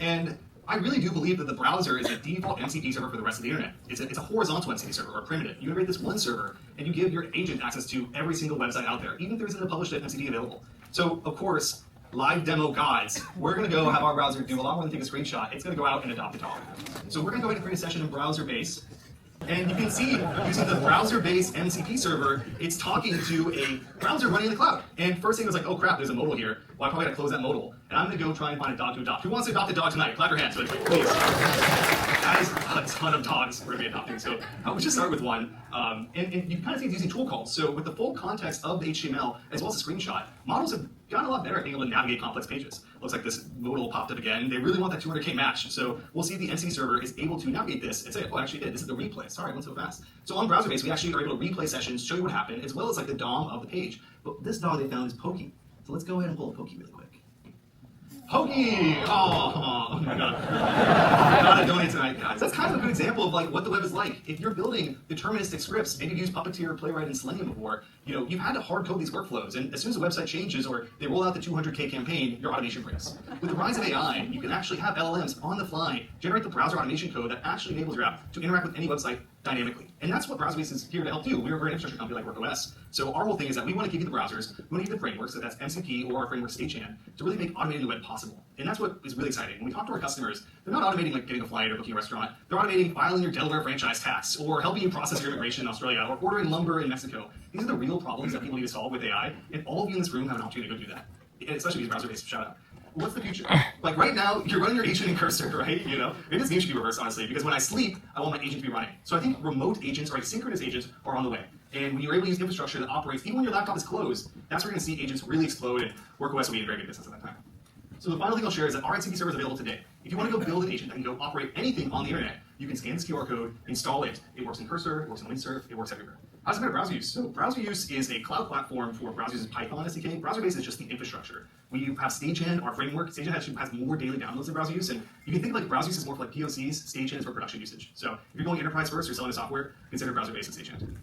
And I really do believe that the browser is a default MCP server for the rest of the internet. It's a horizontal MCP server, or primitive. You integrate this one server, and you give your agent access to every single website out there, even if there isn't a published MCP available. So, of course, live demo gods, we're going to go have our browser do a lot more than take a screenshot. It's going to go out and adopt a dog. So we're going to go ahead and create a session in Browserbase. And you can see, using the Browserbase MCP server, it's talking to a browser running in the cloud. And first thing was like, oh crap, there's a modal here. Well, I probably got to close that modal. And I'm going to go try and find a dog to adopt. Who wants to adopt a dog tonight? Clap your hands, but please. That is a ton of dogs we're going to be adopting. So let's just start with one. And you can kind of see it's using tool calls. So with the full context of the HTML, as well as the screenshot, models have gotten a lot better at being able to navigate complex pages. Looks like this modal popped up again. They really want that 200K match. So we'll see if the MCP server is able to navigate this and say, oh, I actually did. This is the replay. Sorry, I went so fast. So on Browserbase, we actually are able to replay sessions, show you what happened, as well as like the DOM of the page. But this dog they found is Pokey. So let's go ahead and pull a Pokey really quick. Pokey! Oh my god. I gotta donate tonight, guys. That's kind of a good example of like what the web is like. If you're building deterministic scripts, maybe you've used Puppeteer, Playwright, and Selenium before, you've had to hard code these workflows, and as soon as the website changes or they roll out the 200K campaign, your automation breaks. With the rise of AI, you can actually have LLMs on the fly generate the browser automation code that actually enables your app to interact with any website dynamically. And that's what Browserbase is here to help do. We're an infrastructure company like WorkOS. So our whole thing is that we want to give you the browsers, we want to give you the frameworks, so that's MCP or our framework Stagehand, to really make automating the web possible. And that's what is really exciting. When we talk to our customers, they're not automating like getting a flight or booking a restaurant. They're automating filing your Delaware franchise tax, or helping you process your immigration in Australia, or ordering lumber in Mexico. These are the real problems that people need to solve with AI, and all of you in this room have an opportunity to go do that. And especially these Browserbase, shout out. What's the future? Like right now, you're running your agent in Cursor, right? Maybe this game should be reversed, honestly, because when I sleep, I want my agent to be running. So I think remote agents or asynchronous agents are on the way. And when you're able to use infrastructure that operates, even when your laptop is closed, that's where you're going to see agents really explode, and WorkOS will be in very good business at that time. So the final thing I'll share is that our MCP server is available today. If you want to go build an agent that can go operate anything on the internet, you can scan this QR code, install it. It works in Cursor, it works in Windsurf, it works everywhere. How's it better browser use? So browser use is a cloud platform for browser use Python SDK. Browserbase is just the infrastructure. We have Stagehand, our framework. Stagehand actually has more daily downloads than browser use, and you can think of like browser use is more for like POCs. Stagehand is for production usage. So if you're going enterprise first or selling a software, consider Browserbase and Stagehand.